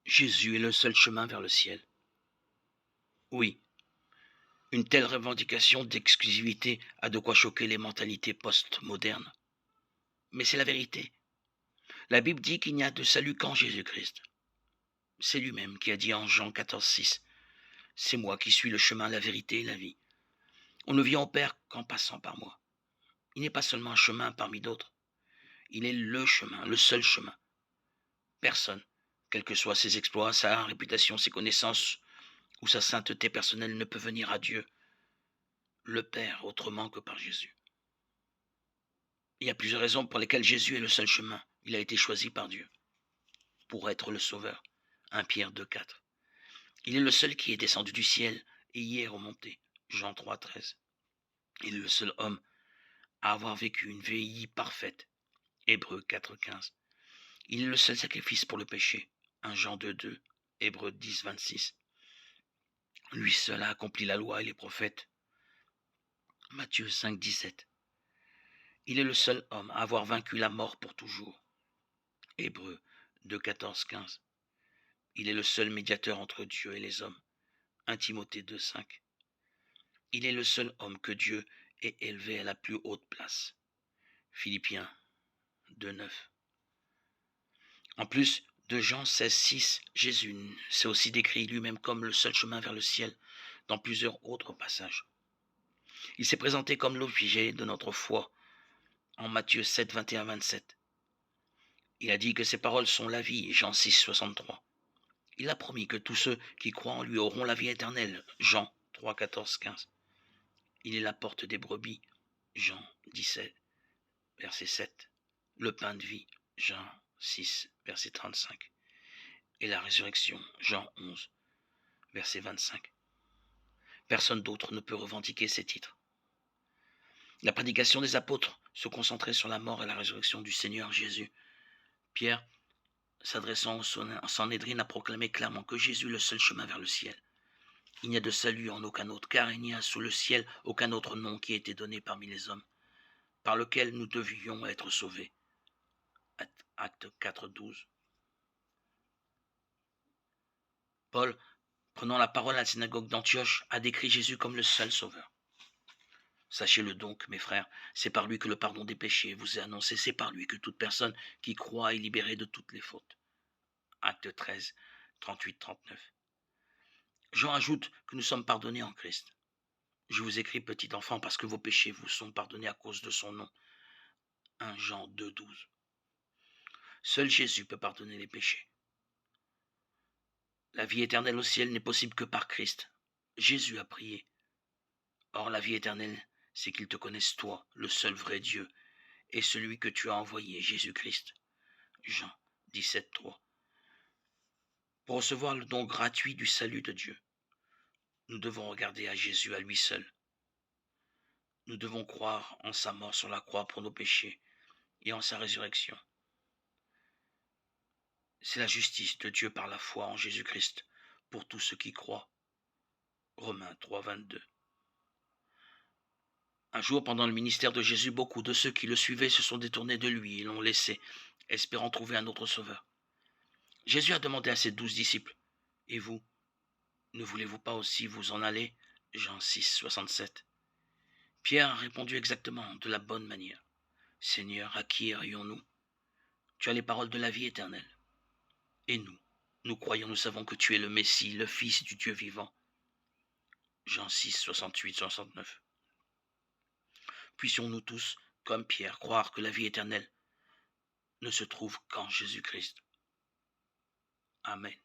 Jésus est le seul chemin vers le ciel. Oui, une telle revendication d'exclusivité a de quoi choquer les mentalités post-modernes. Mais c'est la vérité. La Bible dit qu'il n'y a de salut qu'en Jésus-Christ. C'est lui-même qui a dit en Jean 14,6 « C'est moi qui suis le chemin, la vérité et la vie. On ne vient au Père qu'en passant par moi. » Il n'est pas seulement un chemin parmi d'autres. Il est le chemin, le seul chemin. Personne, quels que soient ses exploits, sa réputation, ses connaissances ou sa sainteté personnelle, ne peut venir à Dieu, le Père, autrement que par Jésus. Il y a plusieurs raisons pour lesquelles Jésus est le seul chemin. Il a été choisi par Dieu pour être le Sauveur. 1 Pierre 2,4. Il est le seul qui est descendu du ciel et y est remonté. Jean 3,13. Il est le seul homme à avoir vécu une vie parfaite. Hébreux 4,15. Il est le seul sacrifice pour le péché. 1 Jean 2,2. Hébreux 10,26. Lui seul a accompli la loi et les prophètes. Matthieu 5,17. Il est le seul homme à avoir vaincu la mort pour toujours. Hébreux 2,14-15. Il est le seul médiateur entre Dieu et les hommes. 1 Timothée 2,5. Il est le seul homme que Dieu ait élevé à la plus haute place. Philippiens 2,9. En plus de Jean 16,6, Jésus s'est aussi décrit lui-même comme le seul chemin vers le ciel dans plusieurs autres passages. Il s'est présenté comme l'objet de notre foi en Matthieu 7, 21-27. Il a dit que ses paroles sont la vie, Jean 6, 63. Il a promis que tous ceux qui croient en lui auront la vie éternelle, Jean 3, 14, 15. Il est la porte des brebis, Jean 17, verset 7. Le pain de vie, Jean 6, verset 35. Et la résurrection, Jean 11, verset 25. Personne d'autre ne peut revendiquer ces titres. La prédication des apôtres se concentrait sur la mort et la résurrection du Seigneur Jésus. Pierre, s'adressant au Sanhédrin, a proclamé clairement que Jésus est le seul chemin vers le ciel. Il n'y a de salut en aucun autre, car il n'y a sous le ciel aucun autre nom qui ait été donné parmi les hommes, par lequel nous devions être sauvés. Acte 4, 12. Paul, prenant la parole à la synagogue d'Antioche, a décrit Jésus comme le seul sauveur. Sachez-le donc, mes frères, c'est par lui que le pardon des péchés vous est annoncé, c'est par lui que toute personne qui croit est libérée de toutes les fautes. Acte 13, 38-39. Jean ajoute que nous sommes pardonnés en Christ. Je vous écris, petit enfant, parce que vos péchés vous sont pardonnés à cause de son nom. 1 Jean 2, 12. Seul Jésus peut pardonner les péchés. La vie éternelle au ciel n'est possible que par Christ. Jésus a prié. Or, la vie éternelle, c'est qu'ils te connaissent toi, le seul vrai Dieu, et celui que tu as envoyé, Jésus-Christ. Jean 17, 3. Pour recevoir le don gratuit du salut de Dieu, nous devons regarder à Jésus, à lui seul. Nous devons croire en sa mort sur la croix pour nos péchés et en sa résurrection. C'est la justice de Dieu par la foi en Jésus-Christ pour tous ceux qui croient. Romains 3, 22. Un jour, pendant le ministère de Jésus, beaucoup de ceux qui le suivaient se sont détournés de lui et l'ont laissé, espérant trouver un autre sauveur. Jésus a demandé à ses 12 disciples, « Et vous, ne voulez-vous pas aussi vous en aller ?» Jean 6, 67. Pierre a répondu exactement, de la bonne manière. « Seigneur, à qui irions-nous ? Tu as les paroles de la vie éternelle. Et nous croyons, nous savons que tu es le Messie, le Fils du Dieu vivant. » Jean 6, 68, 69. Puissions-nous tous, comme Pierre, croire que la vie éternelle ne se trouve qu'en Jésus-Christ. Amen.